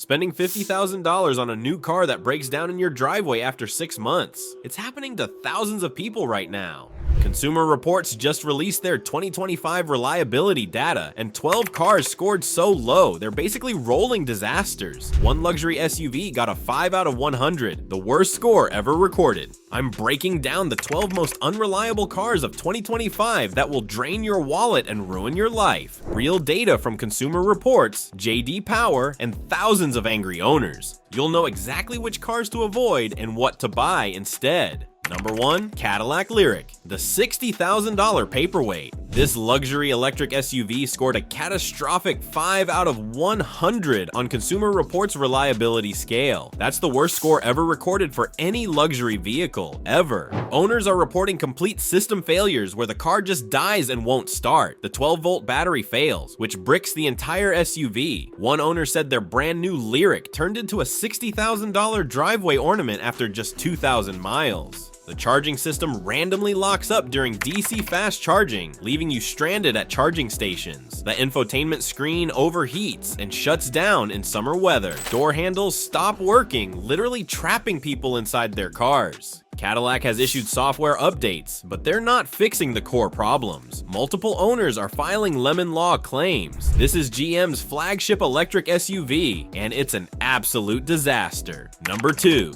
Spending $50,000 on a new car that breaks down in your driveway after 6 months. It's happening to thousands of people right now. Consumer Reports just released their 2025 reliability data, and 12 cars scored so low, they're basically rolling disasters. One luxury SUV got a 5 out of 100, the worst score ever recorded. I'm breaking down the 12 most unreliable cars of 2025 that will drain your wallet and ruin your life. Real data from Consumer Reports, JD Power, and thousands of angry owners. You'll know exactly which cars to avoid and what to buy instead. Number 1, Cadillac Lyriq, the $60,000 Paperweight. This luxury electric SUV scored a catastrophic 5 out of 100 on Consumer Reports' reliability scale. That's the worst score ever recorded for any luxury vehicle, ever. Owners are reporting complete system failures where the car just dies and won't start. The 12-volt battery fails, which bricks the entire SUV. One owner said their brand new Lyriq turned into a $60,000 driveway ornament after just 2,000 miles. The charging system randomly locks up during DC fast charging, leaving you stranded at charging stations. The infotainment screen overheats and shuts down in summer weather. Door handles stop working, literally trapping people inside their cars. Cadillac has issued software updates, but they're not fixing the core problems. Multiple owners are filing lemon law claims. This is GM's flagship electric SUV, and it's an absolute disaster. Number 2.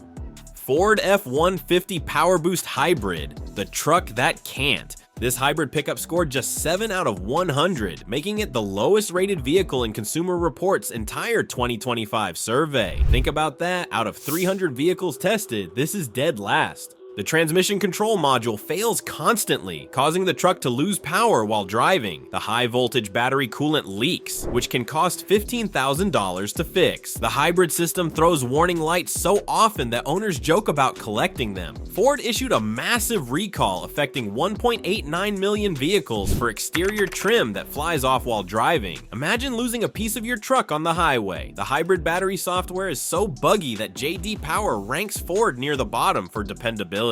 Ford F-150 PowerBoost Hybrid, the truck that can't. This hybrid pickup scored just 7 out of 100, making it the lowest rated vehicle in Consumer Reports' entire 2025 survey. Think about that, out of 300 vehicles tested, this is dead last. The transmission control module fails constantly, causing the truck to lose power while driving. The high voltage battery coolant leaks, which can cost $15,000 to fix. The hybrid system throws warning lights so often that owners joke about collecting them. Ford issued a massive recall affecting 1.89 million vehicles for exterior trim that flies off while driving. Imagine losing a piece of your truck on the highway. The hybrid battery software is so buggy that JD Power ranks Ford near the bottom for dependability.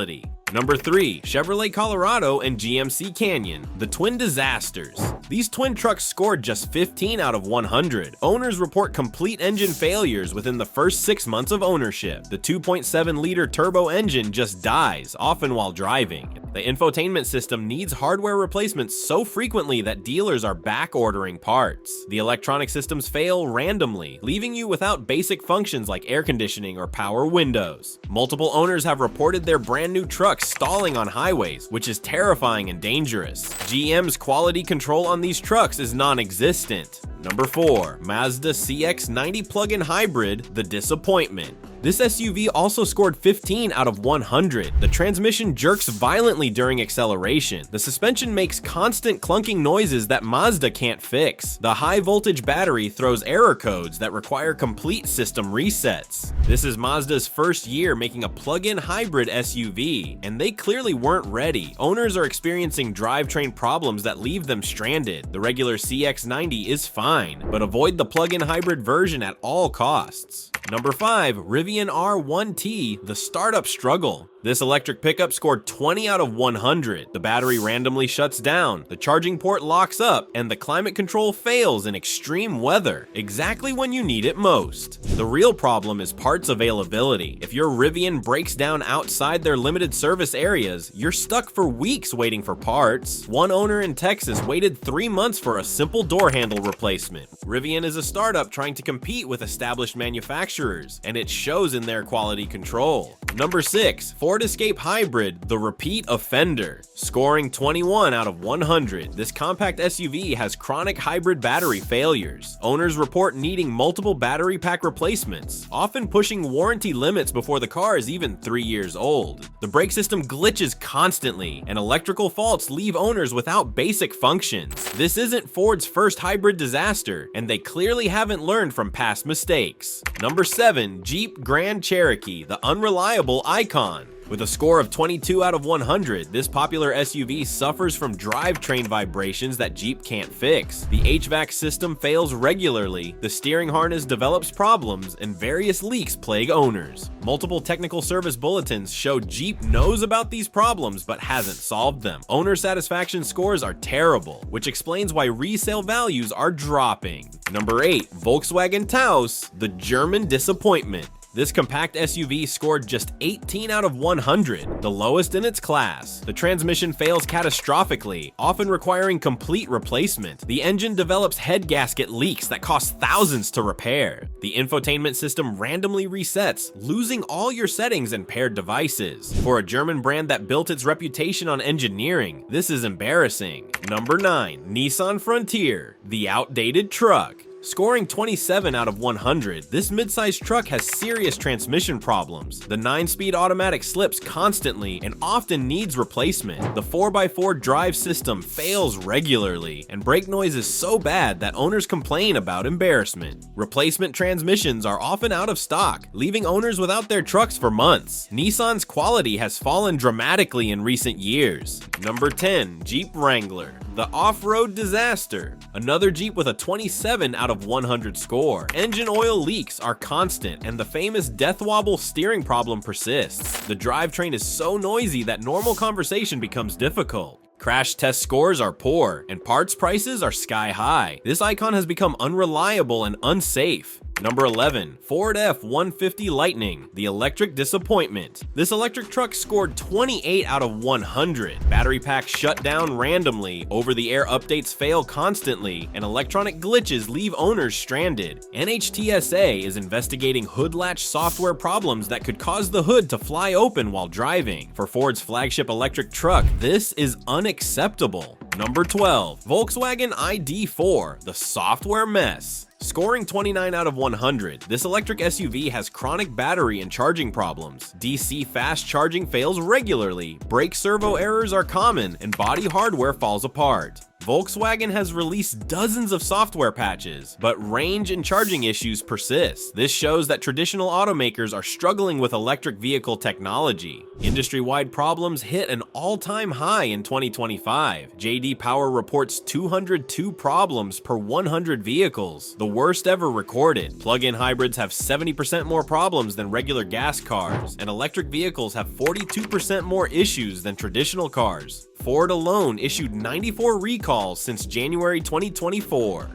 Number 3, Chevrolet Colorado and GMC Canyon, the twin disasters. These twin trucks scored just 15 out of 100. Owners report complete engine failures within the first 6 months of ownership. The 2.7-liter turbo engine just dies, often while driving. The infotainment system needs hardware replacements so frequently that dealers are back ordering parts. The electronic systems fail randomly, leaving you without basic functions like air conditioning or power windows. Multiple owners have reported their brand new trucks stalling on highways, which is terrifying and dangerous. GM's quality control on these trucks is non-existent. Number 4, Mazda CX-90 plug-in hybrid, the disappointment. This SUV also scored 15 out of 100. The transmission jerks violently during acceleration. The suspension makes constant clunking noises that Mazda can't fix. The high voltage battery throws error codes that require complete system resets. This is Mazda's first year making a plug-in hybrid SUV, and they clearly weren't ready. Owners are experiencing drivetrain problems that leave them stranded. The regular CX-90 is fine, but avoid the plug-in hybrid version at all costs. Number 5, Rivian R1T, the startup struggle. This electric pickup scored 20 out of 100. The battery randomly shuts down, the charging port locks up, and the climate control fails in extreme weather, exactly when you need it most. The real problem is parts availability. If your Rivian breaks down outside their limited service areas, you're stuck for weeks waiting for parts. One owner in Texas waited 3 months for a simple door handle replacement. Rivian is a startup trying to compete with established manufacturers, and it shows in their quality control. Number 6, Ford Escape Hybrid, the repeat offender. Scoring 21 out of 100, this compact SUV has chronic hybrid battery failures. Owners report needing multiple battery pack replacements, often pushing warranty limits before the car is even 3 years old. The brake system glitches constantly, and electrical faults leave owners without basic functions. This isn't Ford's first hybrid disaster, and they clearly haven't learned from past mistakes. Number 7, Jeep Grand Cherokee, the unreliable icon. With a score of 22 out of 100, this popular SUV suffers from drivetrain vibrations that Jeep can't fix. The HVAC system fails regularly, the steering harness develops problems, and various leaks plague owners. Multiple technical service bulletins show Jeep knows about these problems but hasn't solved them. Owner satisfaction scores are terrible, which explains why resale values are dropping. Number 8. Volkswagen Taos, the German disappointment. This compact SUV scored just 18 out of 100, the lowest in its class. The transmission fails catastrophically, often requiring complete replacement. The engine develops head gasket leaks that cost thousands to repair. The infotainment system randomly resets, losing all your settings and paired devices. For a German brand that built its reputation on engineering, this is embarrassing. Number 9. Nissan Frontier, the outdated truck. Scoring 27 out of 100, this midsize truck has serious transmission problems. The 9-speed automatic slips constantly and often needs replacement. The 4x4 drive system fails regularly, and brake noise is so bad that owners complain about embarrassment. Replacement transmissions are often out of stock, leaving owners without their trucks for months. Nissan's quality has fallen dramatically in recent years. Number 10. Jeep Wrangler, the off-road disaster. Another Jeep with a 27 out of 100 score. Engine oil leaks are constant, and the famous death wobble steering problem persists. The drivetrain is so noisy that normal conversation becomes difficult. Crash test scores are poor, and parts prices are sky high. This icon has become unreliable and unsafe. Number 11. Ford F-150 Lightning, the electric disappointment. This electric truck scored 28 out of 100. Battery packs shut down randomly, over-the-air updates fail constantly, and electronic glitches leave owners stranded. NHTSA is investigating hood latch software problems that could cause the hood to fly open while driving. For Ford's flagship electric truck, this is unacceptable. Number 12. Volkswagen ID4, the software mess. Scoring 29 out of 100, this electric SUV has chronic battery and charging problems. DC fast charging fails regularly, brake servo errors are common, and body hardware falls apart. Volkswagen has released dozens of software patches, but range and charging issues persist. This shows that traditional automakers are struggling with electric vehicle technology. Industry-wide problems hit an all-time high in 2025. JD Power reports 202 problems per 100 vehicles, the worst ever recorded. Plug-in hybrids have 70% more problems than regular gas cars, and electric vehicles have 42% more issues than traditional cars. Ford alone issued 94 recalls since January 2024.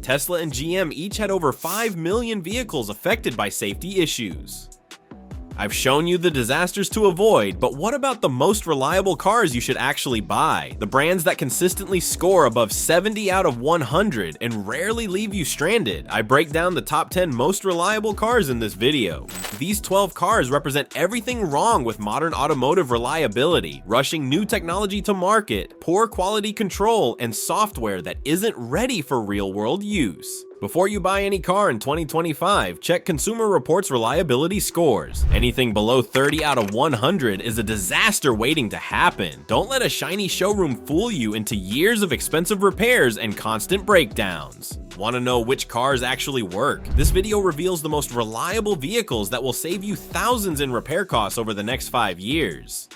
Tesla and GM each had over 5 million vehicles affected by safety issues. I've shown you the disasters to avoid, but what about the most reliable cars you should actually buy? The brands that consistently score above 70 out of 100 and rarely leave you stranded. I break down the top 10 most reliable cars in this video. These 12 cars represent everything wrong with modern automotive reliability: rushing new technology to market, poor quality control, and software that isn't ready for real-world use. Before you buy any car in 2025, check Consumer Reports reliability scores. Anything below 30 out of 100 is a disaster waiting to happen. Don't let a shiny showroom fool you into years of expensive repairs and constant breakdowns. Want to know which cars actually work? This video reveals the most reliable vehicles that will save you thousands in repair costs over the next 5 years.